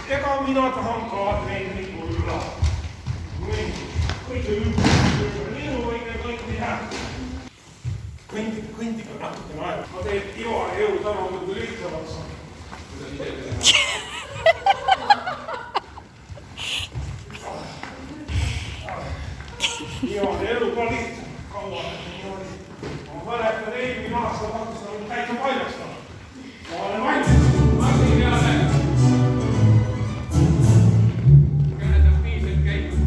ega mina tahan ka treening tulla. Kõige võime kõik teha. Kõndiga natukene aega. Ma teen Ivari jõu täna on küll lihtsamaks. Ivari elu ka lihtsam. Kaua niimoodi. Ma mäletan eelmine aasta hakkasin täitsa paljastama. Ma olen valmis. Martin peale. Kõned on piisavalt käinud.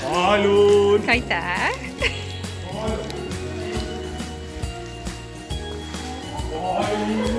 Palun! Aitäh! Palun!